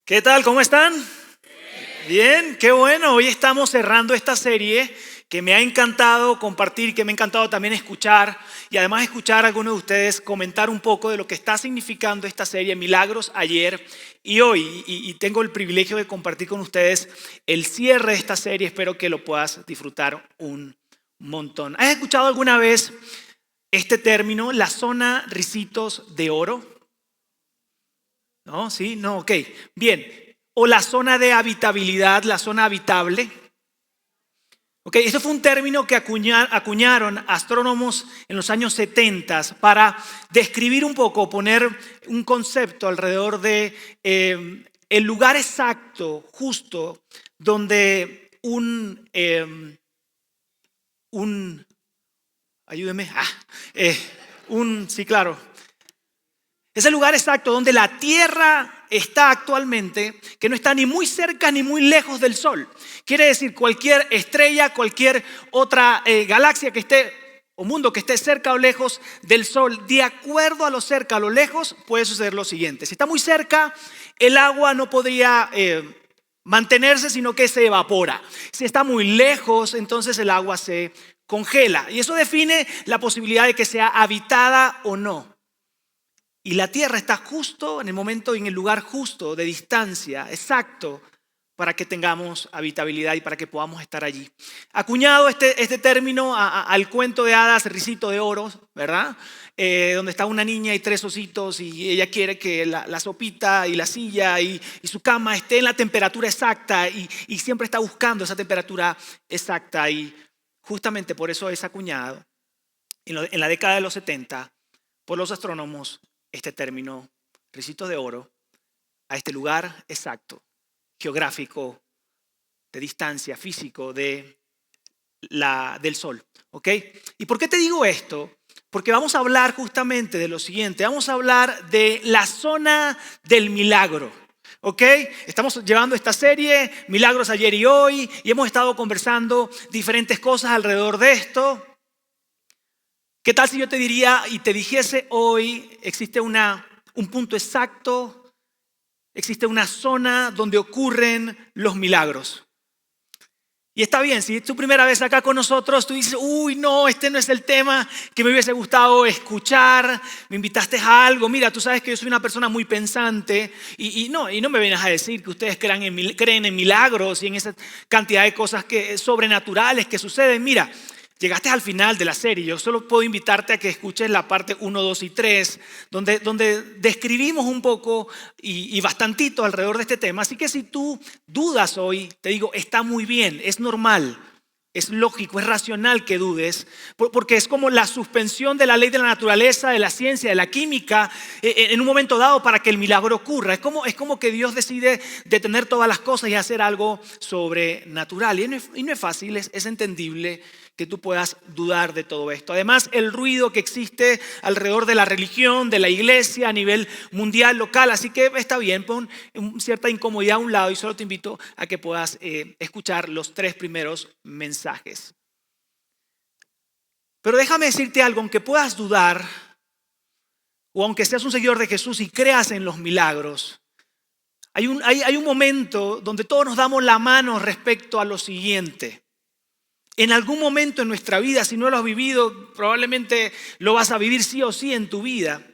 ¿Qué tal? ¿Cómo están? Bien, qué bueno. Hoy estamos cerrando esta serie que me ha encantado compartir, que me ha encantado también escuchar y además escuchar a algunos de ustedes comentar un poco de lo que está significando esta serie Milagros ayer y hoy. Y tengo el privilegio de compartir con ustedes el cierre de esta serie. Espero que lo puedas disfrutar un montón. ¿Has escuchado alguna vez este término, la zona Ricitos de Oro? ¿No? ¿Sí? No, ok. Bien. O la zona de habitabilidad, la zona habitable. Ok, eso fue un término que acuñaron astrónomos en los años 70 para describir un poco, poner un concepto alrededor de el lugar exacto, justo, donde ayúdeme, sí, claro. Es el lugar exacto donde la Tierra está actualmente, que no está ni muy cerca ni muy lejos del Sol. Quiere decir, cualquier estrella, cualquier otra galaxia que esté, o mundo que esté cerca o lejos del Sol, de acuerdo a lo cerca o lo lejos, puede suceder lo siguiente. Si está muy cerca, el agua no podría mantenerse, sino que se evapora. Si está muy lejos, entonces el agua se congela. Y eso define la posibilidad de que sea habitada o no. Y la Tierra está justo en el momento y en el lugar justo de distancia, exacto, para que tengamos habitabilidad y para que podamos estar allí. Acuñado este término al cuento de hadas Ricito de Oro, ¿verdad? Donde está una niña y tres ositos y ella quiere que la sopita y la silla y su cama esté en la temperatura exacta y siempre está buscando esa temperatura exacta. Y justamente por eso es acuñado en la década de los 70 por los astrónomos este término, Ricitos de Oro, a este lugar exacto, geográfico, de distancia, físico, del Sol. ¿Ok? ¿Y por qué te digo esto? Porque vamos a hablar justamente de lo siguiente, vamos a hablar de la zona del milagro. ¿Ok? Estamos llevando esta serie, Milagros ayer y hoy, y hemos estado conversando diferentes cosas alrededor de esto. ¿Qué tal si yo te diría y te dijese hoy, existe un punto exacto, existe una zona donde ocurren los milagros? Y está bien, si es tu primera vez acá con nosotros, tú dices, uy, no, este no es el tema que me hubiese gustado escuchar, me invitaste a algo, mira, tú sabes que yo soy una persona muy pensante y no me vengas a decir que ustedes creen en milagros y en esa cantidad de cosas sobrenaturales que suceden. Mira, llegaste al final de la serie, yo solo puedo invitarte a que escuches la parte 1, 2 y 3, donde describimos un poco y bastantito alrededor de este tema. Así que si tú dudas hoy, te digo, está muy bien, es normal, es lógico, es racional que dudes, porque es como la suspensión de la ley de la naturaleza, de la ciencia, de la química, en un momento dado para que el milagro ocurra. Es como que Dios decide detener todas las cosas y hacer algo sobrenatural. Y no es fácil, es entendible que tú puedas dudar de todo esto. Además, el ruido que existe alrededor de la religión, de la iglesia a nivel mundial, local. Así que está bien, pon cierta incomodidad a un lado y solo te invito a que puedas escuchar los 3 primeros mensajes. Pero déjame decirte algo, aunque puedas dudar o aunque seas un seguidor de Jesús y creas en los milagros, hay un momento donde todos nos damos la mano respecto a lo siguiente. En algún momento en nuestra vida, si no lo has vivido, probablemente lo vas a vivir sí o sí en tu vida.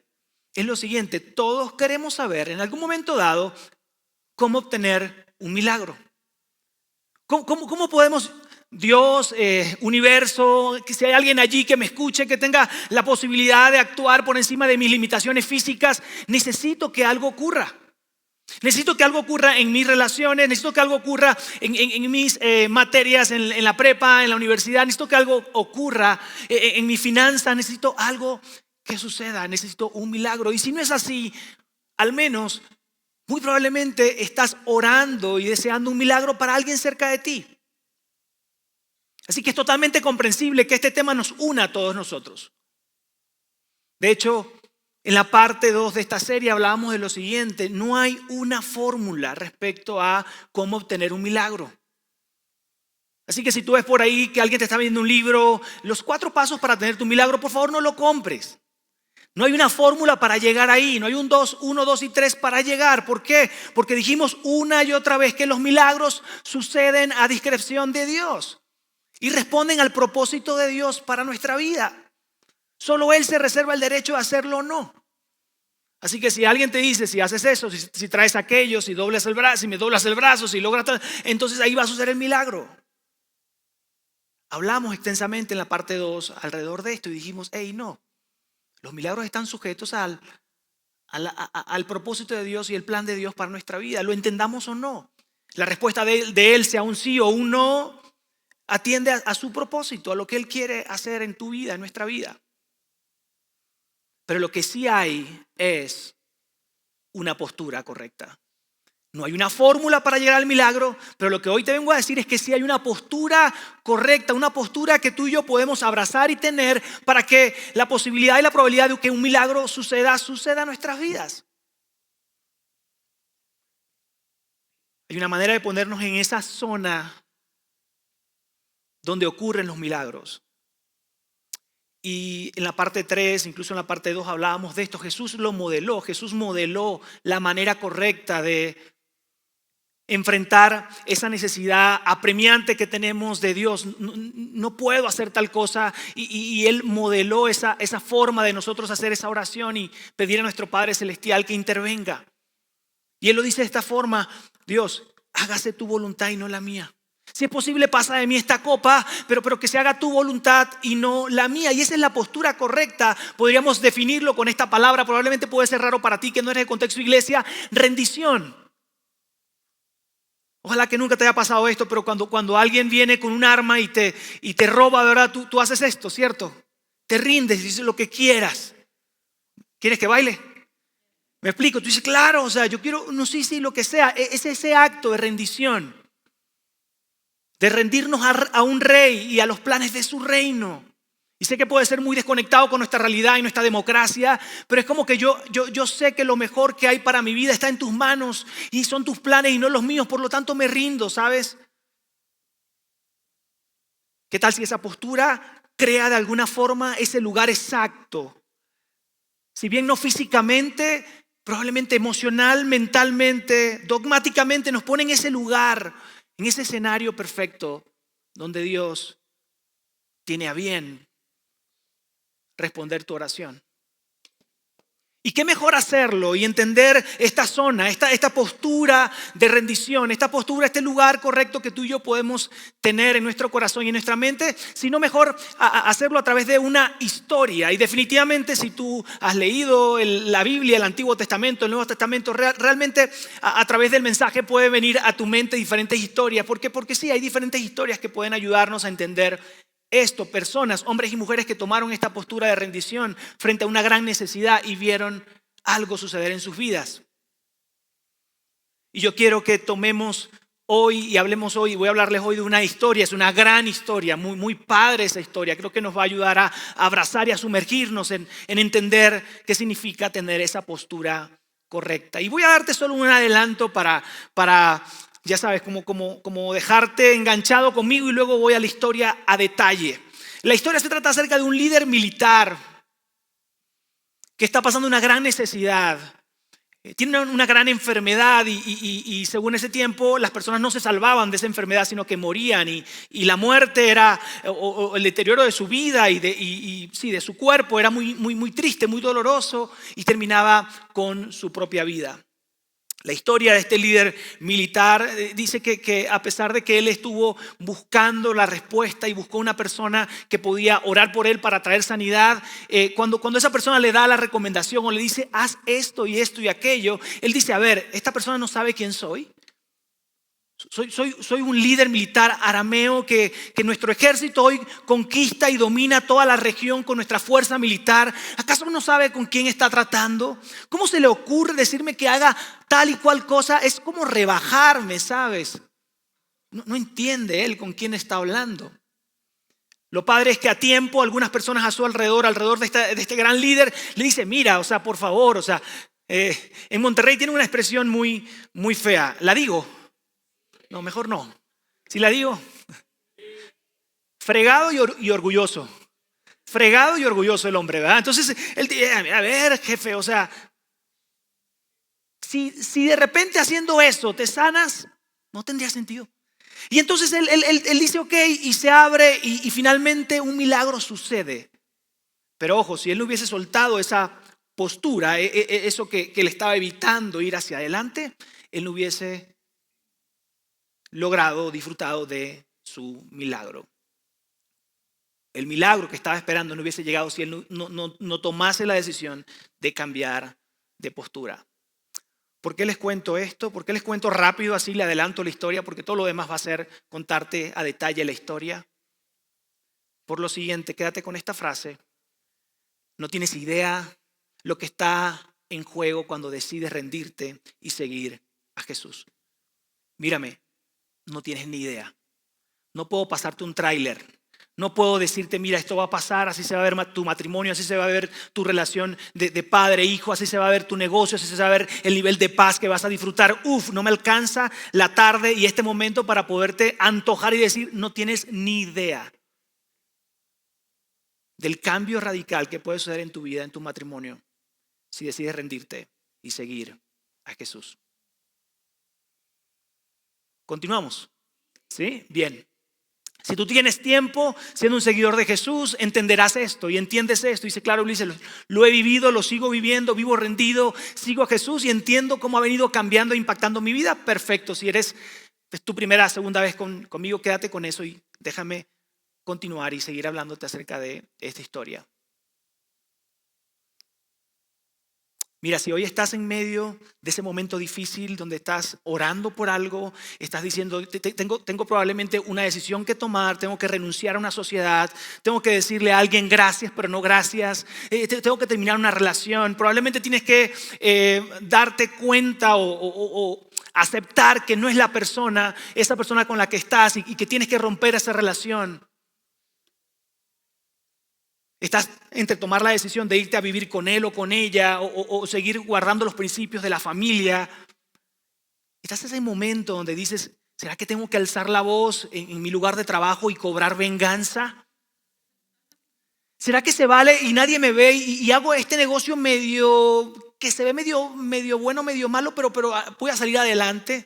Es lo siguiente, todos queremos saber en algún momento dado cómo obtener un milagro. ¿Cómo podemos, Dios, universo, que si hay alguien allí que me escuche, que tenga la posibilidad de actuar por encima de mis limitaciones físicas, necesito que algo ocurra? Necesito que algo ocurra en mis relaciones, necesito que algo ocurra en mis materias, en la prepa, en la universidad, necesito que algo ocurra en mi finanzas, necesito algo que suceda, necesito un milagro. Y si no es así, al menos, muy probablemente estás orando y deseando un milagro para alguien cerca de ti. Así que es totalmente comprensible que este tema nos una a todos nosotros. De hecho, en la parte 2 de esta serie hablábamos de lo siguiente, no hay una fórmula respecto a cómo obtener un milagro. Así que si tú ves por ahí que alguien te está vendiendo un libro, los 4 pasos para tener tu milagro, por favor no lo compres. No hay una fórmula para llegar ahí, no hay un 2, 1, 2 y 3 para llegar. ¿Por qué? Porque dijimos una y otra vez que los milagros suceden a discreción de Dios y responden al propósito de Dios para nuestra vida. Solo Él se reserva el derecho de hacerlo o no. Así que si alguien te dice, si haces eso, si traes aquello, si doblas el brazo, si me doblas el brazo, si logras tal, entonces ahí va a suceder el milagro. Hablamos extensamente en la parte 2 alrededor de esto y dijimos, hey, no, los milagros están sujetos al propósito de Dios y el plan de Dios para nuestra vida, lo entendamos o no. La respuesta de Él, sea un sí o un no, atiende a su propósito, a lo que Él quiere hacer en tu vida, en nuestra vida. Pero lo que sí hay es una postura correcta. No hay una fórmula para llegar al milagro, pero lo que hoy te vengo a decir es que sí hay una postura correcta, una postura que tú y yo podemos abrazar y tener para que la posibilidad y la probabilidad de que un milagro suceda en nuestras vidas. Hay una manera de ponernos en esa zona donde ocurren los milagros. Y en la parte 3, incluso en la parte 2 hablábamos de esto. Jesús lo modeló. Jesús modeló la manera correcta de enfrentar esa necesidad apremiante que tenemos de Dios. No puedo hacer tal cosa. Y Él modeló esa forma de nosotros hacer esa oración y pedir a nuestro Padre Celestial que intervenga. Y Él lo dice de esta forma: Dios, hágase tu voluntad y no la mía. Si es posible, pasa de mí esta copa, pero que se haga tu voluntad y no la mía. Y esa es la postura correcta. Podríamos definirlo con esta palabra. Probablemente puede ser raro para ti que no eres de contexto iglesia. Rendición. Ojalá que nunca te haya pasado esto, pero cuando alguien viene con un arma y te roba, ¿verdad? Tú haces esto, ¿cierto? Te rindes y dices lo que quieras. ¿Quieres que baile? ¿Me explico? Tú dices, claro, o sea, yo quiero, no sé si lo que sea. Es ese acto de rendición. De rendirnos a un rey y a los planes de su reino. Y sé que puede ser muy desconectado con nuestra realidad y nuestra democracia, pero es como que yo sé que lo mejor que hay para mi vida está en tus manos y son tus planes y no los míos, por lo tanto me rindo, ¿sabes? ¿Qué tal si esa postura crea de alguna forma ese lugar exacto? Si bien no físicamente, probablemente emocional, mentalmente, dogmáticamente nos pone en ese lugar, en ese escenario perfecto donde Dios tiene a bien responder tu oración. ¿Y qué mejor hacerlo y entender esta zona, esta postura de rendición, esta postura, este lugar correcto que tú y yo podemos tener en nuestro corazón y en nuestra mente, sino mejor hacerlo a través de una historia? Y definitivamente si tú has leído la Biblia, el Antiguo Testamento, el Nuevo Testamento, realmente a través del mensaje puede venir a tu mente diferentes historias. ¿Por qué? Porque sí, hay diferentes historias que pueden ayudarnos a entender esto, personas, hombres y mujeres que tomaron esta postura de rendición frente a una gran necesidad y vieron algo suceder en sus vidas. Y yo quiero que tomemos hoy y hablemos hoy, voy a hablarles hoy de una historia, es una gran historia, muy, muy padre esa historia. Creo que nos va a ayudar a abrazar y a sumergirnos en entender qué significa tener esa postura correcta. Y voy a darte solo un adelanto para ya sabes, como dejarte enganchado conmigo, y luego voy a la historia a detalle. La historia se trata acerca de un líder militar que está pasando una gran necesidad. Tiene una gran enfermedad y según ese tiempo las personas no se salvaban de esa enfermedad, sino que morían, y la muerte era, o el deterioro de su vida y sí, de su cuerpo era muy, muy, muy triste, muy doloroso, y terminaba con su propia vida. La historia de este líder militar dice que a pesar de que él estuvo buscando la respuesta y buscó una persona que podía orar por él para traer sanidad, cuando esa persona le da la recomendación o le dice haz esto y esto y aquello, él dice, a ver, esta persona no sabe quién soy. Soy un líder militar arameo que nuestro ejército hoy conquista y domina toda la región con nuestra fuerza militar. ¿Acaso no sabe con quién está tratando? ¿Cómo se le ocurre decirme que haga tal y cual cosa? Es como rebajarme, ¿sabes? No entiende él con quién está hablando. Lo padre es que a tiempo algunas personas a su alrededor de este gran líder le dicen, mira, o sea, por favor, o sea, en Monterrey tiene una expresión muy, muy fea. ¿La digo? No, mejor no. Si la digo, fregado y orgulloso. Fregado y orgulloso el hombre, ¿verdad? Entonces, él dice, a ver, jefe, o sea, si de repente haciendo eso te sanas, no tendría sentido. Y entonces él dice, ok, y se abre y finalmente un milagro sucede. Pero ojo, si él no hubiese soltado esa postura, eso que le estaba evitando ir hacia adelante, él no hubiese logrado, disfrutado de su milagro. El milagro que estaba esperando no hubiese llegado si él no tomase la decisión de cambiar de postura. ¿Por qué les cuento esto? ¿Por qué les cuento rápido, así le adelanto la historia? Porque todo lo demás va a ser contarte a detalle la historia. Por lo siguiente, quédate con esta frase. No tienes idea lo que está en juego cuando decides rendirte y seguir a Jesús. Mírame, no tienes ni idea. No puedo pasarte un tráiler. No puedo decirte, mira, esto va a pasar, así se va a ver tu matrimonio, así se va a ver tu relación de padre e hijo, así se va a ver tu negocio, así se va a ver el nivel de paz que vas a disfrutar. No me alcanza la tarde y este momento para poderte antojar y decir, no tienes ni idea del cambio radical que puede suceder en tu vida, en tu matrimonio, si decides rendirte y seguir a Jesús. Continuamos. ¿Sí? Bien. Si tú tienes tiempo siendo un seguidor de Jesús, entenderás esto y entiendes esto. Dice, claro, Ulises, lo he vivido, lo sigo viviendo, vivo rendido, sigo a Jesús y entiendo cómo ha venido cambiando e impactando mi vida. Perfecto, si eres tu primera, segunda vez conmigo, quédate con eso y déjame continuar y seguir hablándote acerca de esta historia. Mira, si hoy estás en medio de ese momento difícil donde estás orando por algo, estás diciendo, tengo probablemente una decisión que tomar, tengo que renunciar a una sociedad, tengo que decirle a alguien gracias, pero no gracias, tengo que terminar una relación, probablemente tienes que darte cuenta o aceptar que no es esa persona con la que estás y que tienes que romper esa relación. Estás entre tomar la decisión de irte a vivir con él o con ella o seguir guardando los principios de la familia. Estás en ese momento donde dices, ¿será que tengo que alzar la voz en mi lugar de trabajo y cobrar venganza? ¿Será que se vale y nadie me ve y hago este negocio que se ve medio bueno, medio malo, pero voy a salir adelante?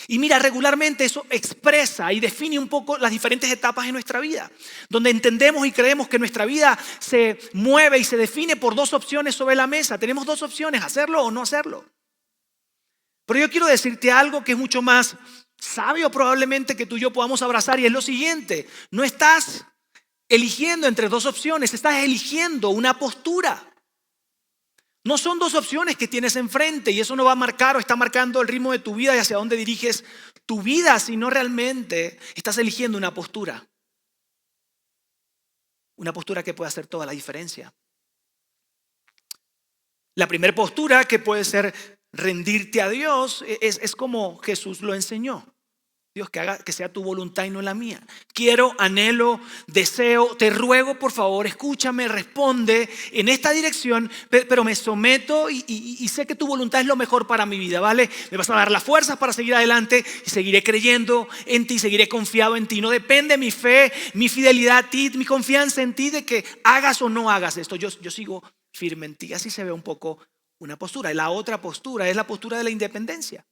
Y mira, regularmente eso expresa y define un poco las diferentes etapas de nuestra vida, donde entendemos y creemos que nuestra vida se mueve y se define por dos opciones sobre la mesa. Tenemos dos opciones, hacerlo o no hacerlo. Pero yo quiero decirte algo que es mucho más sabio probablemente que tú y yo podamos abrazar, y es lo siguiente: no estás eligiendo entre dos opciones, estás eligiendo una postura. No son dos opciones que tienes enfrente y eso no va a marcar o está marcando el ritmo de tu vida y hacia dónde diriges tu vida, sino realmente estás eligiendo una postura. Una postura que puede hacer toda la diferencia. La primera postura, que puede ser rendirte a Dios, es como Jesús lo enseñó. Dios, que sea tu voluntad y no la mía. Quiero, anhelo, deseo, te ruego por favor, escúchame, responde en esta dirección, pero me someto y sé que tu voluntad es lo mejor para mi vida, ¿vale? Me vas a dar las fuerzas para seguir adelante y seguiré creyendo en ti, seguiré confiado en ti. No depende mi fe, mi fidelidad a ti, mi confianza en ti de que hagas o no hagas esto. Yo sigo firme en ti. Así se ve un poco una postura. Y la otra postura es la postura de la independencia.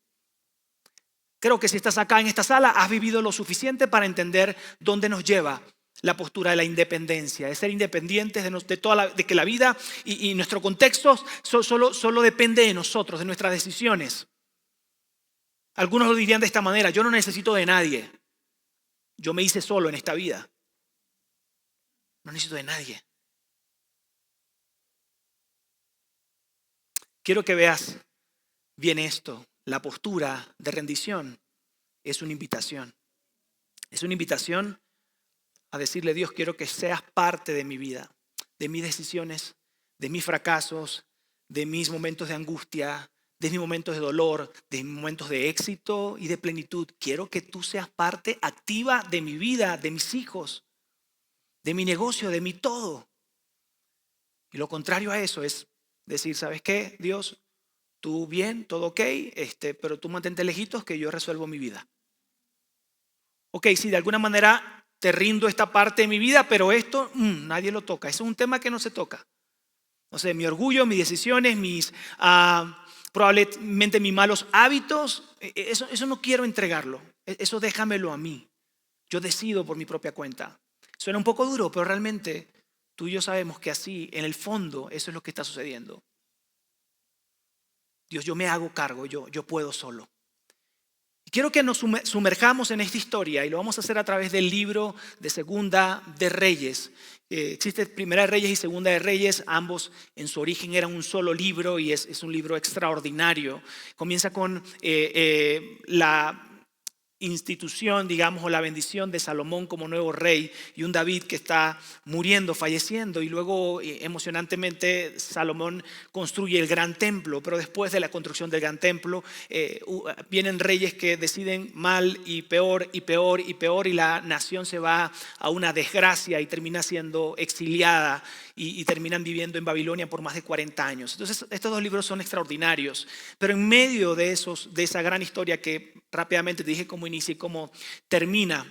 Creo que si estás acá en esta sala, has vivido lo suficiente para entender dónde nos lleva la postura de la independencia, de ser independientes de que la vida y nuestro contexto solo depende de nosotros, de nuestras decisiones. Algunos lo dirían de esta manera: yo no necesito de nadie, yo me hice solo en esta vida, no necesito de nadie. Quiero que veas bien esto. La postura de rendición es una invitación. Es una invitación a decirle: Dios, quiero que seas parte de mi vida, de mis decisiones, de mis fracasos, de mis momentos de angustia, de mis momentos de dolor, de mis momentos de éxito y de plenitud. Quiero que tú seas parte activa de mi vida, de mis hijos, de mi negocio, de mi todo. Y lo contrario a eso es decir: ¿sabes qué, Dios? Tú bien, todo ok, pero tú mantente lejitos que yo resuelvo mi vida. Ok, sí, de alguna manera te rindo esta parte de mi vida, pero esto nadie lo toca. Eso es un tema que no se toca. No sé, mi orgullo, mis decisiones, probablemente mis malos hábitos, eso no quiero entregarlo. Eso déjamelo a mí. Yo decido por mi propia cuenta. Suena un poco duro, pero realmente tú y yo sabemos que así, en el fondo, eso es lo que está sucediendo. Dios, yo me hago cargo, yo puedo solo. Y quiero que nos sumerjamos en esta historia y lo vamos a hacer a través del libro de Segunda de Reyes. Existe Primera de Reyes y Segunda de Reyes, ambos en su origen eran un solo libro y es un libro extraordinario. Comienza con la institución, digamos, o la bendición de Salomón como nuevo rey y un David que está muriendo, falleciendo, y luego emocionantemente Salomón construye el gran templo, pero después de la construcción del gran templo vienen reyes que deciden mal y peor y peor y peor, y la nación se va a una desgracia y termina siendo exiliada y terminan viviendo en Babilonia por más de 40 años. Entonces estos dos libros son extraordinarios, pero en medio de esa gran historia que rápidamente te dije cómo inicia y cómo termina,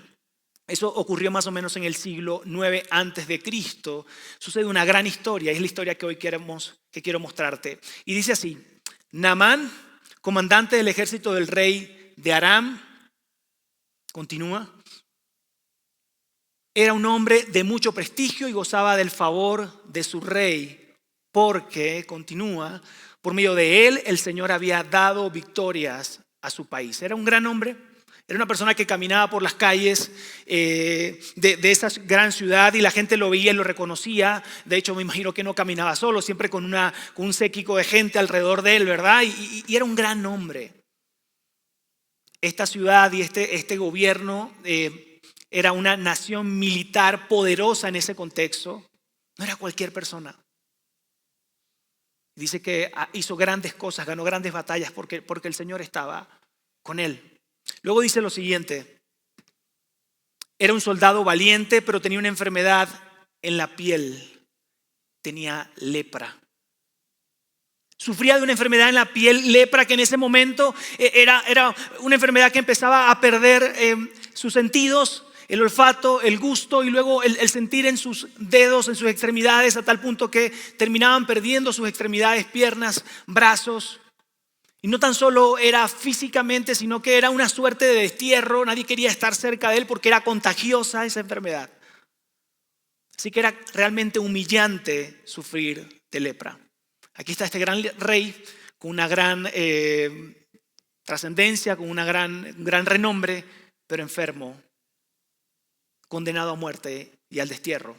eso ocurrió más o menos en el siglo 9 antes de Cristo. Sucede una gran historia, es la historia que hoy quiero mostrarte. Y dice así: Naamán, comandante del ejército del rey de Aram, continúa, era un hombre de mucho prestigio y gozaba del favor de su rey, porque, continúa, por medio de él el Señor había dado victorias a su país. Era un gran hombre, era una persona que caminaba por las calles de esa gran ciudad y la gente lo veía y lo reconocía. De hecho, me imagino que no caminaba solo, siempre con un séquito de gente alrededor de él, ¿verdad? Y era un gran hombre. Esta ciudad y este gobierno era una nación militar poderosa en ese contexto. No era cualquier persona. Dice que hizo grandes cosas, ganó grandes batallas porque el Señor estaba con él. Luego dice lo siguiente: era un soldado valiente, pero tenía una enfermedad en la piel. Tenía lepra. Sufría de una enfermedad en la piel, lepra, que en ese momento era una enfermedad que empezaba a perder sus sentidos, el olfato, el gusto y luego el sentir en sus dedos, en sus extremidades, a tal punto que terminaban perdiendo sus extremidades, piernas, brazos. Y no tan solo era físicamente, sino que era una suerte de destierro. Nadie quería estar cerca de él porque era contagiosa esa enfermedad. Así que era realmente humillante sufrir de lepra. Aquí está este gran rey con una gran trascendencia, con un gran renombre, pero enfermo, condenado a muerte y al destierro.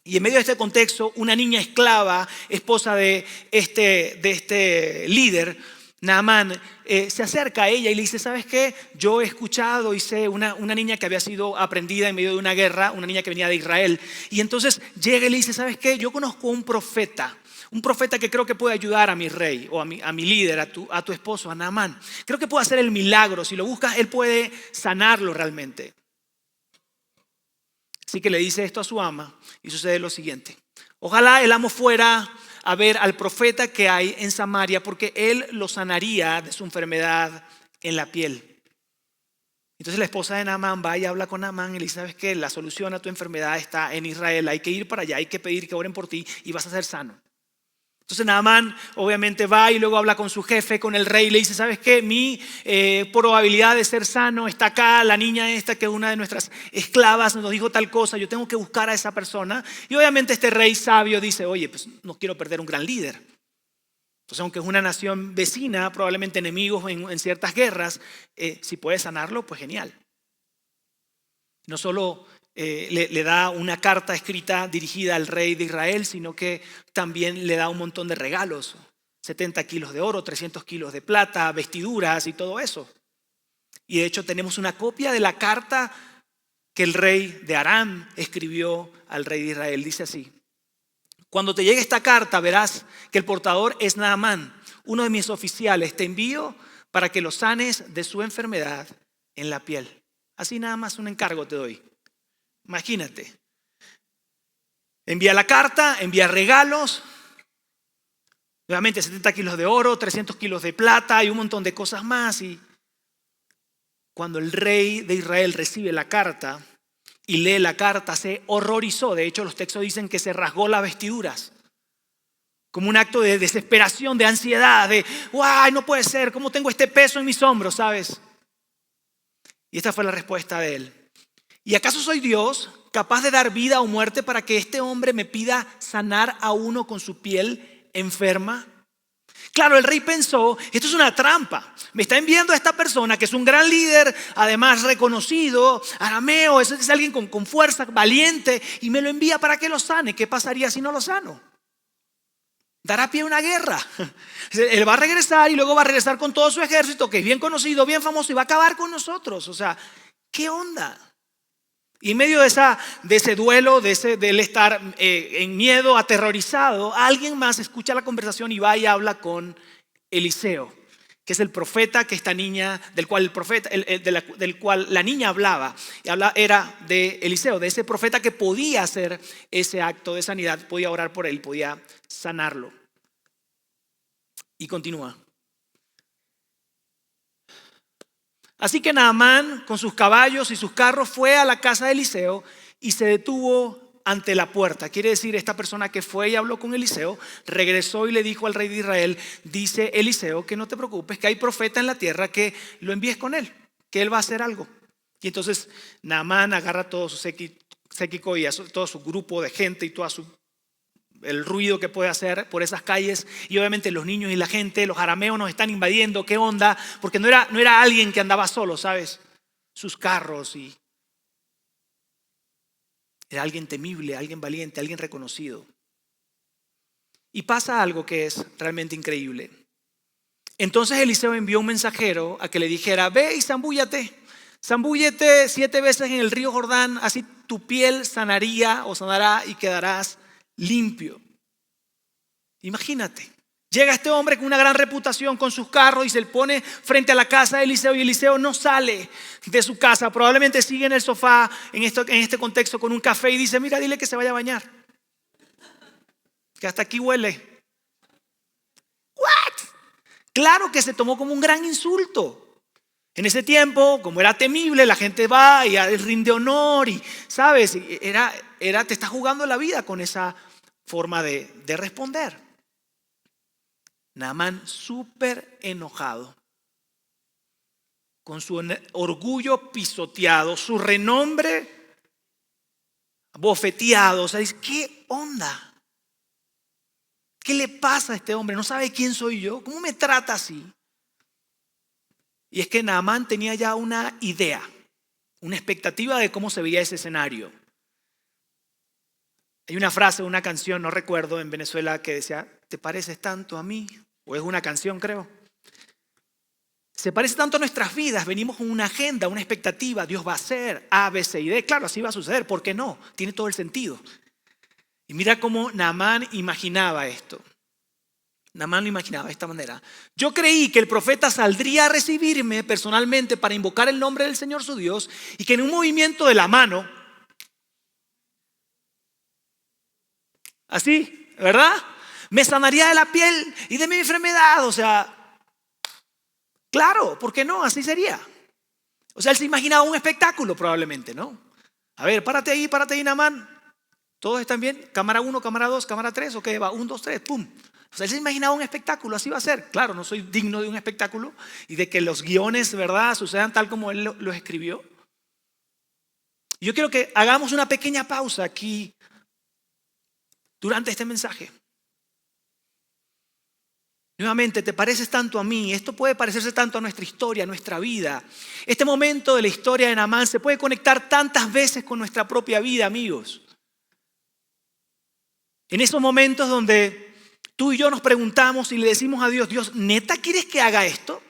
Y en medio de este contexto, una niña esclava, esposa de este líder, Naamán, se acerca a ella y le dice: ¿sabes qué? Yo he escuchado y sé una niña que había sido aprendida en medio de una guerra, una niña que venía de Israel. Y entonces llega y le dice: ¿sabes qué? Yo conozco un profeta que creo que puede ayudar a mi rey o a mi líder, a tu esposo, a Naamán. Creo que puede hacer el milagro. Si lo buscas, él puede sanarlo realmente. Así que le dice esto a su ama y sucede lo siguiente: ojalá el amo fuera a ver al profeta que hay en Samaria, porque él lo sanaría de su enfermedad en la piel. Entonces la esposa de Naamán va y habla con Naamán y le dice: ¿sabes qué? La solución a tu enfermedad está en Israel. Hay que ir para allá, hay que pedir que oren por ti y vas a ser sano. Entonces Naamán obviamente va y luego habla con su jefe, con el rey, y le dice: ¿sabes qué? Mi probabilidad de ser sano está acá. La niña esta, que es una de nuestras esclavas, nos dijo tal cosa. Yo tengo que buscar a esa persona. Y obviamente este rey sabio dice: oye, pues no quiero perder un gran líder. Entonces, aunque es una nación vecina, probablemente enemigos en ciertas guerras, si puede sanarlo, pues genial. No solo le da una carta escrita dirigida al rey de Israel, sino que también le da un montón de regalos: 70 kilos de oro, 300 kilos de plata, vestiduras y todo eso. Y de hecho tenemos una copia de la carta que el rey de Aram escribió al rey de Israel. Dice así: cuando te llegue esta carta verás que el portador es Naamán, uno de mis oficiales. Te envío para que lo sanes de su enfermedad en la piel. Así nada más un encargo te doy. Imagínate, envía la carta, envía regalos, nuevamente 70 kilos de oro, 300 kilos de plata y un montón de cosas más. Y cuando el rey de Israel recibe la carta, y lee la carta, se horrorizó. De hecho, los textos dicen que se rasgó las vestiduras, como un acto de desesperación, de ansiedad, de ¡ay, no puede ser! ¿Cómo tengo este peso en mis hombros, sabes? Y esta fue la respuesta de él. ¿Y acaso soy Dios, capaz de dar vida o muerte para que este hombre me pida sanar a uno con su piel enferma? Claro, el rey pensó, esto es una trampa. Me está enviando a esta persona que es un gran líder, además reconocido, arameo, es alguien con fuerza, valiente, y me lo envía para que lo sane. ¿Qué pasaría si no lo sano? Dará pie a una guerra. Él va a regresar y luego va a regresar con todo su ejército, que es bien conocido, bien famoso, y va a acabar con nosotros. O sea, ¿qué onda? Y en medio de ese duelo, de él estar en miedo, aterrorizado, alguien más escucha la conversación y va y habla con Eliseo, que es el profeta que esta niña, del cual del cual la niña hablaba, era de Eliseo, de ese profeta que podía hacer ese acto de sanidad, podía orar por él, podía sanarlo. Y continúa. Así que Naamán, con sus caballos y sus carros, fue a la casa de Eliseo y se detuvo ante la puerta. Quiere decir, esta persona que fue y habló con Eliseo, regresó y le dijo al rey de Israel, dice Eliseo, que no te preocupes, que hay profeta en la tierra, que lo envíes con él, que él va a hacer algo. Y entonces Naamán agarra todo su séquito y todo su grupo de gente y el ruido que puede hacer por esas calles, y obviamente los niños y la gente, los arameos nos están invadiendo. ¿Qué onda? Porque no era alguien que andaba solo, ¿sabes? Sus carros, y era alguien temible, alguien valiente, alguien reconocido. Y pasa algo que es realmente increíble. Entonces Eliseo envió un mensajero a que le dijera, ve y zambúllate 7 veces en el río Jordán, así tu piel sanará y quedarás limpio. Imagínate, llega este hombre con una gran reputación, con sus carros, y se le pone frente a la casa de Eliseo, y Eliseo no sale de su casa, probablemente sigue en el sofá en este contexto con un café y dice, mira, dile que se vaya a bañar, que hasta aquí huele. ¿What? Claro que se tomó como un gran insulto. En ese tiempo, como era temible, la gente va y rinde honor, y sabes, te está jugando la vida con esa forma de responder. Naamán súper enojado, con su orgullo pisoteado, su renombre bofeteado. O sea, dice, ¿qué onda? ¿Qué le pasa a este hombre? ¿No sabe quién soy yo? ¿Cómo me trata así? Y es que Naamán tenía ya una idea, una expectativa de cómo se veía ese escenario. Hay una frase, una canción, no recuerdo, en Venezuela, que decía, ¿te pareces tanto a mí? O es una canción, creo. Se parece tanto a nuestras vidas, venimos con una agenda, una expectativa, Dios va a hacer A, B, C y D. Claro, así va a suceder, ¿por qué no? Tiene todo el sentido. Y mira cómo Naamán imaginaba esto. Naamán lo imaginaba de esta manera. Yo creí que el profeta saldría a recibirme personalmente para invocar el nombre del Señor su Dios, y que en un movimiento de la mano, así, ¿verdad?, me sanaría de la piel y de mi enfermedad. O sea, claro, ¿por qué no? Así sería. O sea, él se imaginaba un espectáculo probablemente, ¿no? A ver, párate ahí, Naamán. ¿Todos están bien? Cámara 1, cámara 2, cámara 3, ok, va, 1, 2, 3, pum. O sea, él se imaginaba un espectáculo, así va a ser. Claro, no soy digno de un espectáculo y de que los guiones, ¿verdad?, sucedan tal como él los escribió. Yo quiero que hagamos una pequeña pausa aquí durante este mensaje. Nuevamente, te pareces tanto a mí. Esto puede parecerse tanto a nuestra historia, a nuestra vida. Este momento de la historia de Naamán se puede conectar tantas veces con nuestra propia vida, amigos. En esos momentos donde tú y yo nos preguntamos y le decimos a Dios, Dios, ¿neta quieres que haga esto?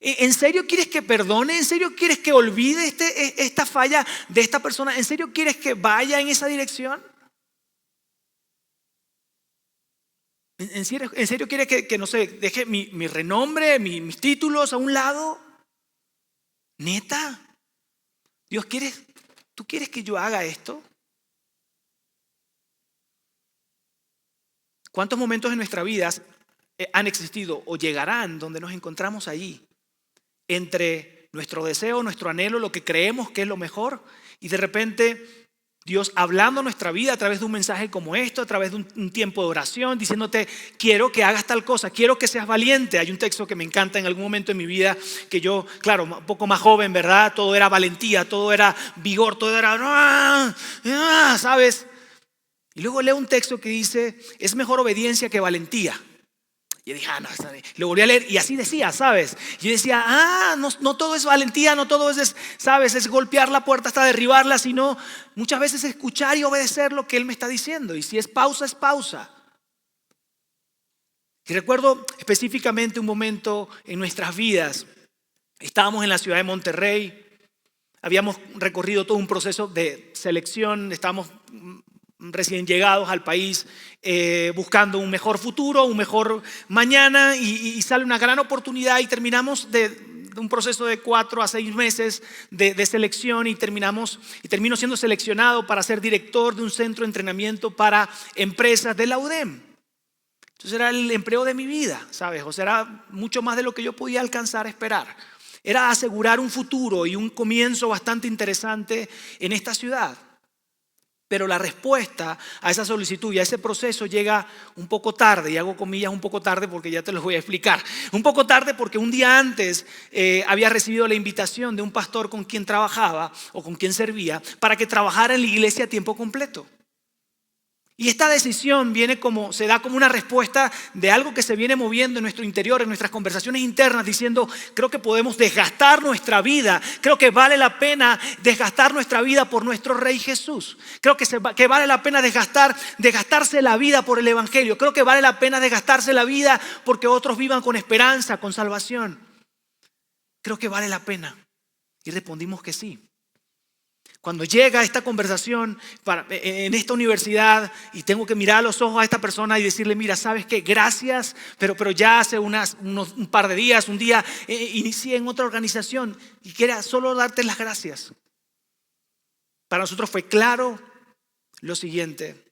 ¿En serio quieres que perdone? ¿En serio quieres que olvide esta falla de esta persona? ¿En serio quieres que vaya en esa dirección? ¿En serio quieres que no sé, deje mi renombre, mis títulos a un lado? ¿Neta? Dios, ¿tú quieres que yo haga esto? ¿Cuántos momentos en nuestra vida han existido o llegarán donde nos encontramos allí entre nuestro deseo, nuestro anhelo, lo que creemos que es lo mejor. Y de repente Dios hablando a nuestra vida a través de un mensaje como esto, a través de un tiempo de oración, diciéndote, quiero que hagas tal cosa, quiero que seas valiente. Hay un texto que me encanta en algún momento en mi vida, que yo, claro, un poco más joven, ¿verdad? Todo era valentía, todo era vigor, todo era, ¿sabes? Y luego leo un texto que dice, es mejor obediencia que valentía. Y yo dije, no, lo volví a leer y así decía, ¿sabes? Y yo decía, no todo es valentía, no todo es, ¿sabes? Es golpear la puerta hasta derribarla, sino muchas veces escuchar y obedecer lo que Él me está diciendo. Y si es pausa, es pausa. Y recuerdo específicamente un momento en nuestras vidas. Estábamos en la ciudad de Monterrey, habíamos recorrido todo un proceso de selección, estábamos recién llegados al país, buscando un mejor futuro, un mejor mañana, y sale una gran oportunidad y terminamos de un proceso de 4 a 6 meses de selección y termino siendo seleccionado para ser director de un centro de entrenamiento para empresas de la UDEM. Entonces era el empleo de mi vida, ¿sabes? O sea, era mucho más de lo que yo podía alcanzar a esperar. Era asegurar un futuro y un comienzo bastante interesante en esta ciudad. Pero la respuesta a esa solicitud y a ese proceso llega un poco tarde, y hago comillas un poco tarde porque ya te lo voy a explicar. Un poco tarde porque un día antes había recibido la invitación de un pastor con quien trabajaba o con quien servía para que trabajara en la iglesia a tiempo completo. Y esta decisión se da como una respuesta de algo que se viene moviendo en nuestro interior, en nuestras conversaciones internas, diciendo, creo que podemos desgastar nuestra vida, creo que vale la pena desgastar nuestra vida por nuestro Rey Jesús, creo que vale la pena desgastarse la vida por el Evangelio, creo que vale la pena desgastarse la vida porque otros vivan con esperanza, con salvación. Creo que vale la pena. Y respondimos que sí. Cuando llega esta conversación en esta universidad y tengo que mirar a los ojos a esta persona y decirle, mira, ¿sabes qué? Gracias, pero ya hace un par de días, un día, inicié en otra organización y quería solo darte las gracias. Para nosotros fue claro lo siguiente,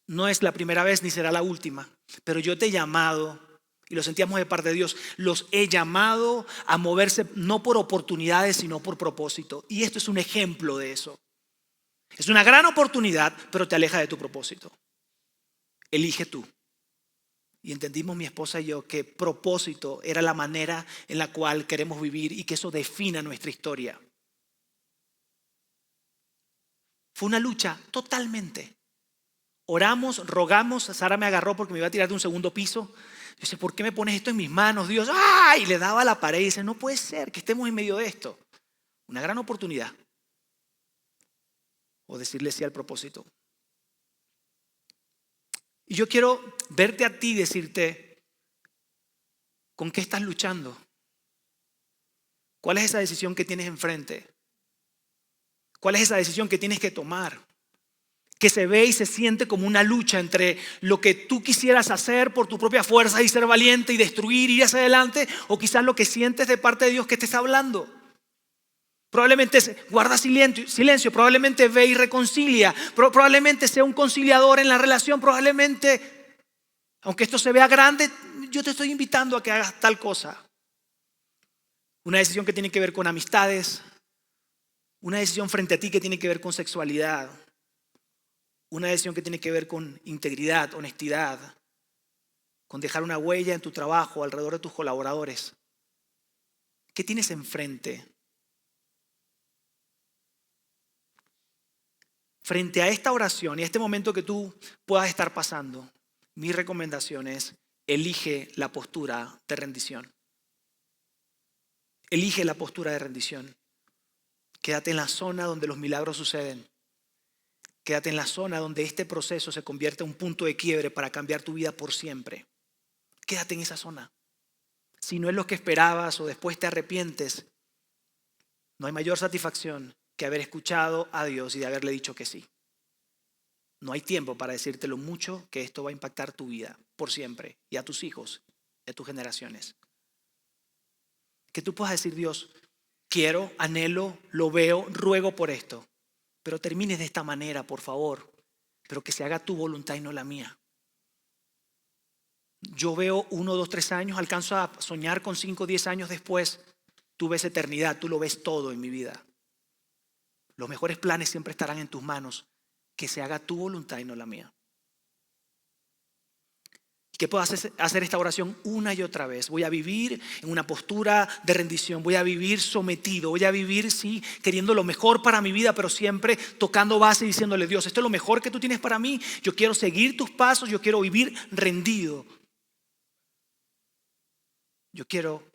no es la primera vez ni será la última, pero yo te he llamado, y lo sentíamos de parte de Dios, los he llamado a moverse no por oportunidades, sino por propósito. Y esto es un ejemplo de eso. Es una gran oportunidad, pero te aleja de tu propósito. Elige tú. Y entendimos mi esposa y yo que propósito era la manera en la cual queremos vivir y que eso defina nuestra historia. Fue una lucha totalmente. Oramos, rogamos, Sara me agarró porque me iba a tirar de un segundo piso. Yo sé, ¿por qué me pones esto en mis manos, Dios? ¡Ay! Y le daba a la pared y dice, no puede ser que estemos en medio de esto. Una gran oportunidad. O decirle sí al propósito. Y yo quiero verte a ti y decirte, ¿con qué estás luchando? ¿Cuál es esa decisión que tienes enfrente? ¿Cuál es esa decisión que tienes que tomar? Que se ve y se siente como una lucha entre lo que tú quisieras hacer por tu propia fuerza y ser valiente y destruir, ir hacia adelante, o quizás lo que sientes de parte de Dios que te está hablando. Probablemente guarda silencio, probablemente ve y reconcilia, probablemente sea un conciliador en la relación, probablemente, aunque esto se vea grande, yo te estoy invitando a que hagas tal cosa. Una decisión que tiene que ver con amistades, una decisión frente a ti que tiene que ver con sexualidad. Una decisión que tiene que ver con integridad, honestidad, con dejar una huella en tu trabajo, alrededor de tus colaboradores. ¿Qué tienes enfrente? Frente a esta oración y a este momento que tú puedas estar pasando, mi recomendación es, elige la postura de rendición. Elige la postura de rendición. Quédate en la zona donde los milagros suceden. Quédate en la zona donde este proceso se convierte en un punto de quiebre para cambiar tu vida por siempre. Quédate en esa zona. Si no es lo que esperabas o después te arrepientes, no hay mayor satisfacción que haber escuchado a Dios y de haberle dicho que sí. No hay tiempo para decirte lo mucho que esto va a impactar tu vida por siempre y a tus hijos, y a tus generaciones. Que tú puedas decir, Dios, quiero, anhelo, lo veo, ruego por esto. Pero termines de esta manera, por favor. Pero que se haga tu voluntad y no la mía. Yo veo 1, 2, 3 años, alcanzo a soñar con 5, 10 años después. Tú ves eternidad, tú lo ves todo en mi vida. Los mejores planes siempre estarán en tus manos. Que se haga tu voluntad y no la mía. Que puedas hacer esta oración una y otra vez. Voy a vivir en una postura de rendición. Voy a vivir sometido. Voy a vivir, sí, queriendo lo mejor para mi vida, pero siempre tocando base y diciéndole: Dios, esto es lo mejor que tú tienes para mí. Yo quiero seguir tus pasos. Yo quiero vivir rendido. Yo quiero,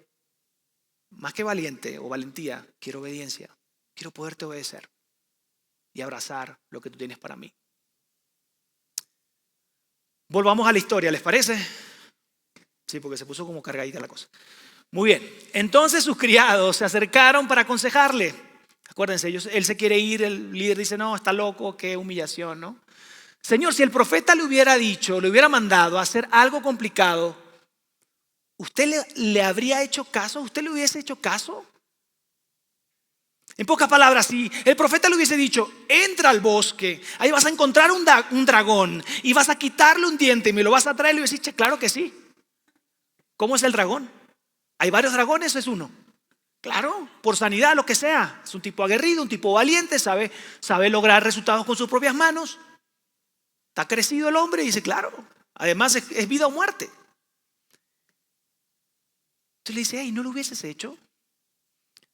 más que valiente o valentía, quiero obediencia. Quiero poderte obedecer y abrazar lo que tú tienes para mí. Volvamos a la historia, ¿les parece? Sí, porque se puso como cargadita la cosa. Muy bien, entonces sus criados se acercaron para aconsejarle. Acuérdense, él se quiere ir, el líder dice: no, está loco, qué humillación, ¿no? Señor, si el profeta le hubiera dicho, le hubiera mandado a hacer algo complicado, ¿usted le habría hecho caso? ¿Usted le hubiese hecho caso? En pocas palabras, si el profeta le hubiese dicho: entra al bosque, ahí vas a encontrar un dragón y vas a quitarle un diente y me lo vas a traer, le hubiese dicho: claro que sí. ¿Cómo es el dragón? ¿Hay varios dragones o es uno? Claro, por sanidad, lo que sea. Es un tipo aguerrido, un tipo valiente, sabe lograr resultados con sus propias manos. Está crecido el hombre y dice: claro, además es vida o muerte. Entonces le dice: hey, ¿no lo hubieses hecho?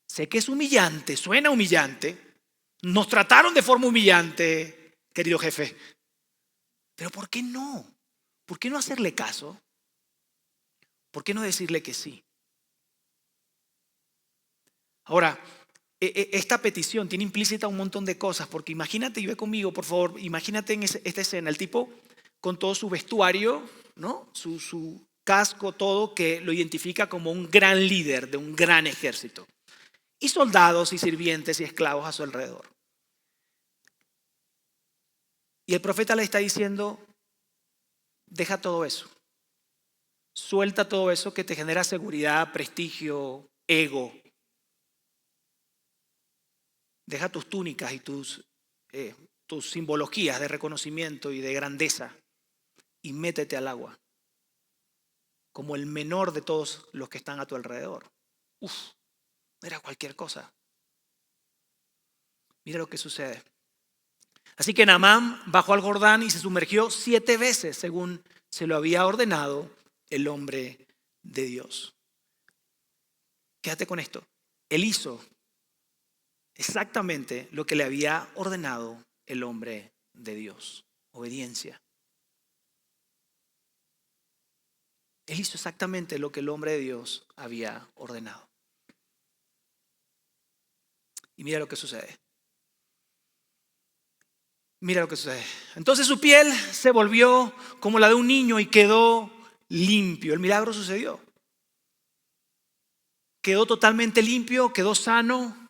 Sé que es humillante, suena humillante. Nos trataron de forma humillante, querido jefe. Pero ¿por qué no? ¿Por qué no hacerle caso? ¿Por qué no decirle que sí? Ahora, esta petición tiene implícita un montón de cosas, porque imagínate, y ve conmigo, por favor, imagínate en esta escena, el tipo con todo su vestuario, ¿no? Su casco, todo que lo identifica como un gran líder de un gran ejército. Y soldados y sirvientes y esclavos a su alrededor. Y el profeta le está diciendo: deja todo eso. Suelta todo eso que te genera seguridad, prestigio, ego. Deja tus túnicas y tus simbologías de reconocimiento y de grandeza y métete al agua como el menor de todos los que están a tu alrededor. Era cualquier cosa. Mira lo que sucede. Así que Naamán bajó al Jordán y se sumergió 7 veces, según se lo había ordenado el hombre de Dios. Quédate con esto. Él hizo exactamente lo que le había ordenado el hombre de Dios. Obediencia. Él hizo exactamente lo que el hombre de Dios había ordenado. Y mira lo que sucede. Mira lo que sucede. Entonces su piel se volvió como la de un niño y quedó limpio. El milagro sucedió. Quedó totalmente limpio, quedó sano.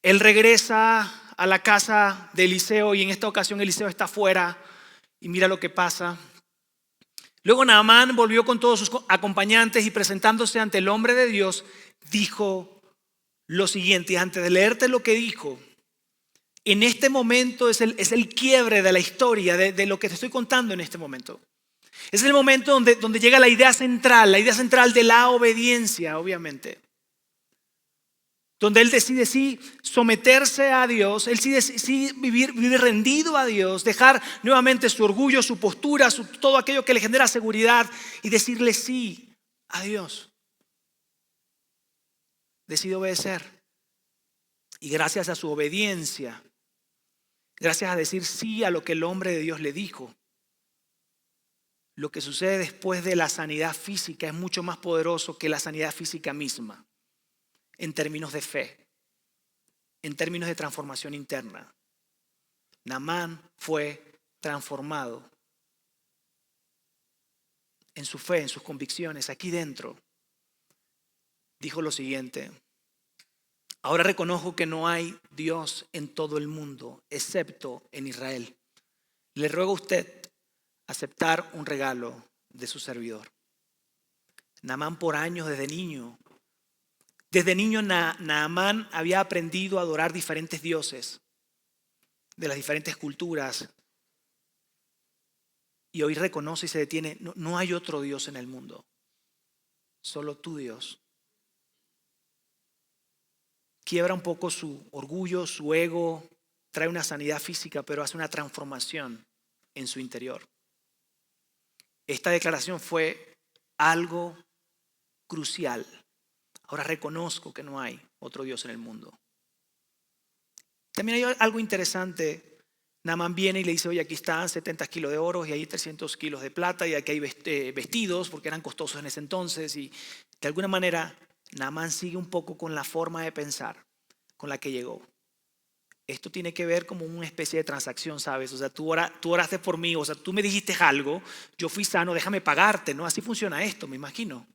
Él regresa a la casa de Eliseo y en esta ocasión Eliseo está afuera y mira lo que pasa. Luego Naamán volvió con todos sus acompañantes y presentándose ante el hombre de Dios, dijo lo siguiente. Y antes de leerte lo que dijo, en este momento es el quiebre de la historia, de lo que te estoy contando en este momento. Es el momento donde llega la idea central de la obediencia, obviamente. Donde él decide sí someterse a Dios, él decide sí vivir rendido a Dios, dejar nuevamente su orgullo, su postura, todo aquello que le genera seguridad y decirle sí a Dios. Decide obedecer. Y gracias a su obediencia, gracias a decir sí a lo que el hombre de Dios le dijo, lo que sucede después de la sanidad física es mucho más poderoso que la sanidad física misma. En términos de fe, en términos de transformación interna. Naamán fue transformado en su fe, en sus convicciones, aquí dentro. Dijo lo siguiente: ahora reconozco que no hay Dios en todo el mundo, excepto en Israel. Le ruego a usted aceptar un regalo de su servidor. Naamán por años, desde niño, Naamán había aprendido a adorar diferentes dioses de las diferentes culturas. Y hoy reconoce y se detiene: no hay otro Dios en el mundo, solo tu Dios. quiebra un poco su orgullo, su ego, trae una sanidad física, pero hace una transformación en su interior. Esta declaración fue algo crucial. Ahora reconozco que no hay otro Dios en el mundo. También hay algo interesante. Naamán viene y le dice, oye, aquí están 70 kilos de oro y hay 300 kilos de plata y aquí hay vestidos porque eran costosos en ese entonces. Y de alguna manera Naamán sigue un poco con la forma de pensar con la que llegó. Esto tiene que ver como una especie de transacción, ¿sabes? O sea, tú oraste por mí, o sea, tú me dijiste algo, yo fui sano, déjame pagarte, ¿no? Así funciona esto, me imagino.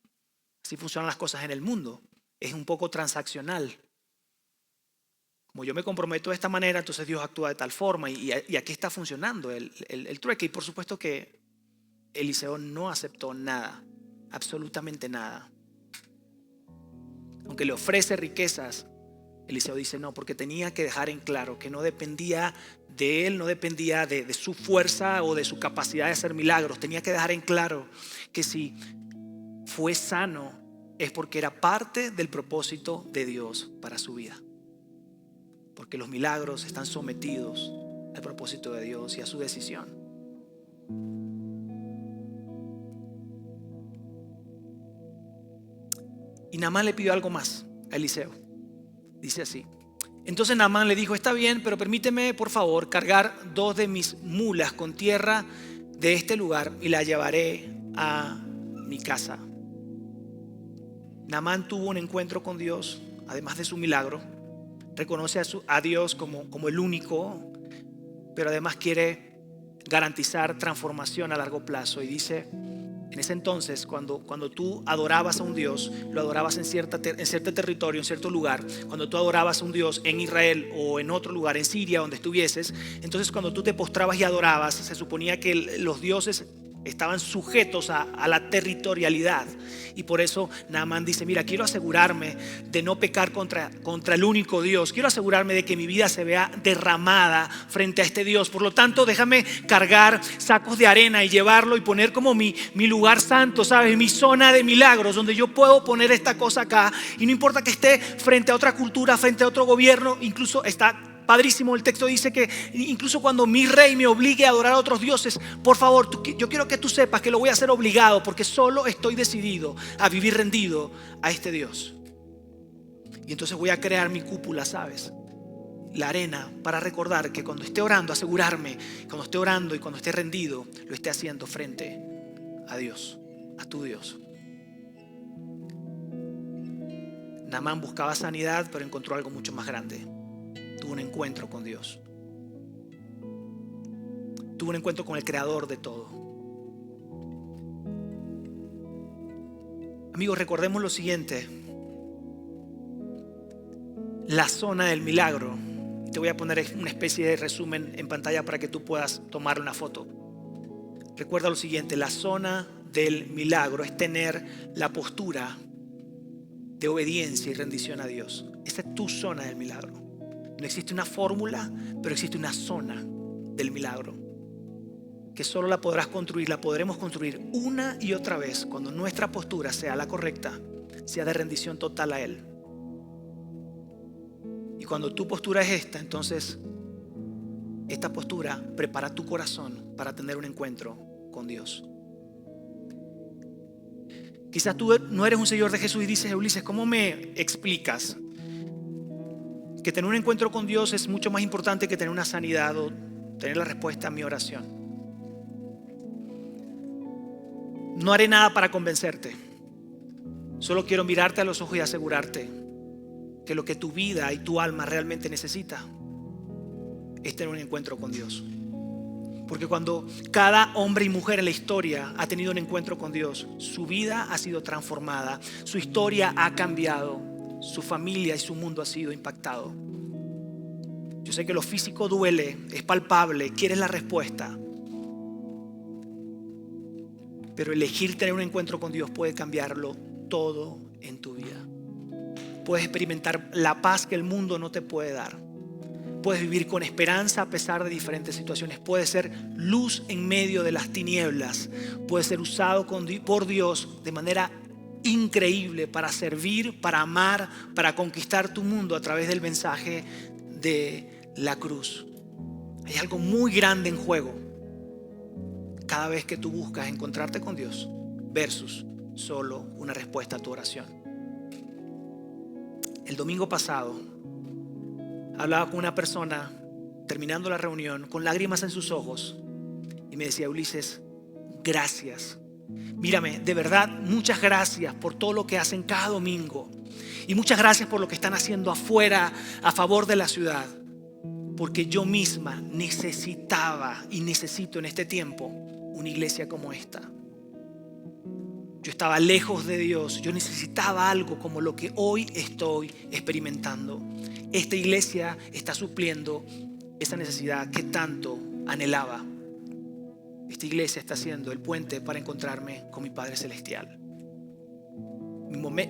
Así funcionan las cosas en el mundo. Es un poco transaccional. Como yo me comprometo de esta manera, entonces Dios actúa de tal forma y aquí está funcionando el trueque. Y por supuesto que Eliseo no aceptó nada, absolutamente nada. Aunque le ofrece riquezas, Eliseo dice no, porque tenía que dejar en claro que no dependía de él, no dependía de su fuerza o de su capacidad de hacer milagros. Tenía que dejar en claro que si fue sano es porque era parte del propósito de Dios para su vida. Porque los milagros están sometidos al propósito de Dios y a su decisión. Y Naamán le pidió algo más a Eliseo. Dice así. Entonces Naamán le dijo, está bien, pero permíteme por favor cargar 2 de mis mulas con tierra de este lugar y la llevaré a mi casa. Naamán tuvo un encuentro con Dios, además de su milagro. Reconoce a Dios como el único, pero además quiere garantizar transformación a largo plazo. Y dice, en ese entonces, cuando tú adorabas a un Dios, lo adorabas en cierto territorio, en cierto lugar. Cuando tú adorabas a un Dios en Israel o en otro lugar, en Siria, donde estuvieses, entonces cuando tú te postrabas y adorabas, se suponía que los dioses estaban sujetos a la territorialidad. Y por eso Naamán dice, mira, quiero asegurarme de no pecar contra el único Dios. Quiero asegurarme de que mi vida se vea derramada frente a este Dios. Por lo tanto, déjame cargar sacos de arena y llevarlo y poner como mi lugar santo, ¿sabes? Mi zona de milagros, donde yo puedo poner esta cosa acá. Y no importa que esté frente a otra cultura, frente a otro gobierno, incluso está padrísimo, el texto dice que incluso cuando mi rey me obligue a adorar a otros dioses, por favor, yo quiero que tú sepas que lo voy a hacer obligado, porque solo estoy decidido a vivir rendido a este Dios. Y entonces voy a crear mi cúpula, ¿sabes? La arena, para recordar que cuando esté orando, asegurarme, cuando esté orando y cuando esté rendido, lo esté haciendo frente a Dios, a tu Dios. Naamán buscaba sanidad, pero encontró algo mucho más grande. Tuvo un encuentro con Dios. Tuvo un encuentro con el creador de todo. Amigos, recordemos lo siguiente. La zona del milagro. Te voy a poner una especie de resumen en pantalla para que tú puedas tomar una foto. Recuerda lo siguiente. La zona del milagro es tener la postura de obediencia y rendición a Dios. Esa es tu zona del milagro. No existe una fórmula, pero existe una zona del milagro que solo la podremos construir una y otra vez cuando nuestra postura sea la correcta, sea de rendición total a Él. Y cuando tu postura es esta, entonces esta postura prepara tu corazón para tener un encuentro con Dios. Quizás tú no eres un seguidor de Jesús y dices, Ulises, ¿cómo me explicas que tener un encuentro con Dios es mucho más importante que tener una sanidad o tener la respuesta a mi oración? No haré nada para convencerte. Solo quiero mirarte a los ojos y asegurarte que lo que tu vida y tu alma realmente necesita es tener un encuentro con Dios. Porque cuando cada hombre y mujer en la historia ha tenido un encuentro con Dios, su vida ha sido transformada, su historia ha cambiado, su familia y su mundo ha sido impactado. Yo sé que lo físico duele, es palpable, quieres la respuesta. Pero elegir tener un encuentro con Dios puede cambiarlo todo en tu vida. Puedes experimentar la paz que el mundo no te puede dar. Puedes vivir con esperanza a pesar de diferentes situaciones. Puedes ser luz en medio de las tinieblas. Puedes ser usado por Dios de manera increíble para servir, para amar, para conquistar tu mundo a través del mensaje de la cruz. Hay algo muy grande en juego cada vez que tú buscas encontrarte con Dios versus solo una respuesta a tu oración. El domingo pasado hablaba con una persona terminando la reunión con lágrimas en sus ojos y me decía: Ulises, gracias. Mírame, de verdad, muchas gracias por todo lo que hacen cada domingo. Y muchas gracias por lo que están haciendo afuera a favor de la ciudad. Porque yo misma necesitaba y necesito en este tiempo una iglesia como esta. Yo estaba lejos de Dios. Yo necesitaba algo como lo que hoy estoy experimentando. Esta iglesia está supliendo esa necesidad que tanto anhelaba. Esta iglesia está siendo el puente para encontrarme con mi Padre Celestial.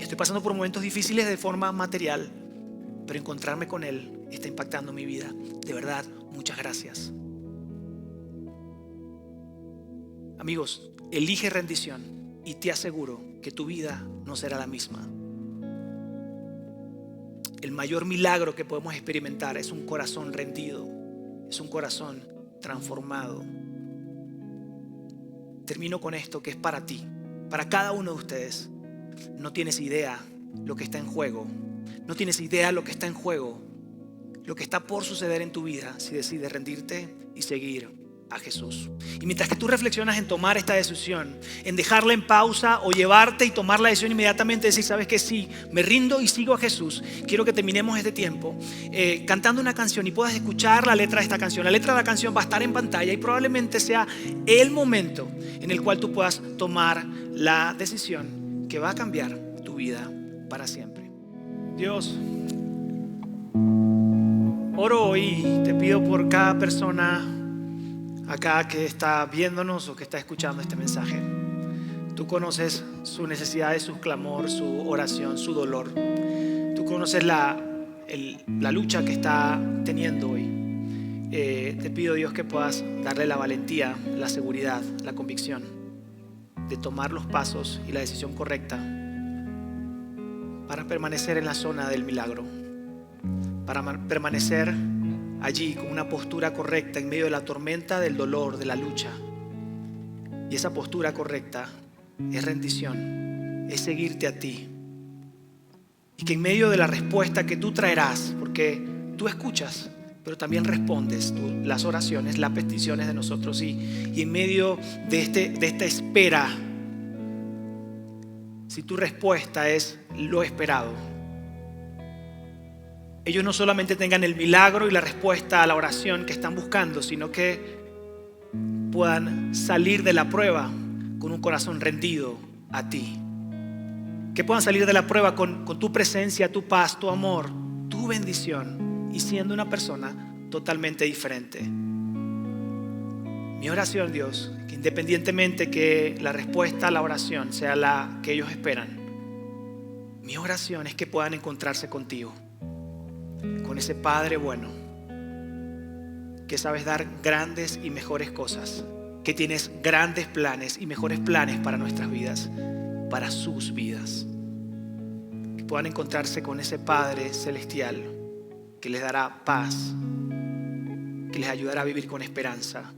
Estoy pasando por momentos difíciles de forma material, pero encontrarme con Él está impactando mi vida. De verdad, muchas gracias. Amigos, elige rendición y te aseguro que tu vida no será la misma. El mayor milagro que podemos experimentar es un corazón rendido, es un corazón transformado. Termino con esto que es para ti, para cada uno de ustedes. No tienes idea lo que está en juego. No tienes idea lo que está en juego, lo que está por suceder en tu vida si decides rendirte y seguir a Jesús. Y mientras que tú reflexionas en tomar esta decisión, en dejarla en pausa o llevarte y tomar la decisión inmediatamente, decir: sabes que sí, me rindo y sigo a Jesús. Quiero que terminemos este tiempo cantando una canción y puedas escuchar la letra de esta canción. La letra de la canción va a estar en pantalla y probablemente sea el momento en el cual tú puedas tomar la decisión que va a cambiar tu vida para siempre. Dios, oro hoy y te pido por cada persona acá que está viéndonos o que está escuchando este mensaje. Tú conoces sus necesidades, su clamor, su oración, su dolor. Tú conoces la lucha que está teniendo hoy. Te pido, Dios, que puedas darle la valentía, la seguridad, la convicción de tomar los pasos y la decisión correcta para permanecer en la zona del milagro, para permanecer allí con una postura correcta en medio de la tormenta, del dolor, de la lucha. Y esa postura correcta es rendición, es seguirte a ti. Y que en medio de la respuesta que tú traerás, porque tú escuchas, pero también respondes las oraciones, las peticiones de nosotros. Y en medio de esta espera, si tu respuesta es lo esperado, ellos no solamente tengan el milagro y la respuesta a la oración que están buscando, sino que puedan salir de la prueba con un corazón rendido a ti. Que puedan salir de la prueba con tu presencia, tu paz, tu amor, tu bendición y siendo una persona totalmente diferente. Mi oración, Dios, que independientemente que la respuesta a la oración sea la que ellos esperan, mi oración es que puedan encontrarse contigo, con ese Padre bueno, que sabes dar grandes y mejores cosas, que tienes grandes planes y mejores planes para nuestras vidas, para sus vidas. Que puedan encontrarse con ese Padre celestial que les dará paz, que les ayudará a vivir con esperanza,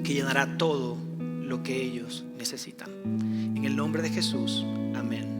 que llenará todo lo que ellos necesitan. En el nombre de Jesús, amén.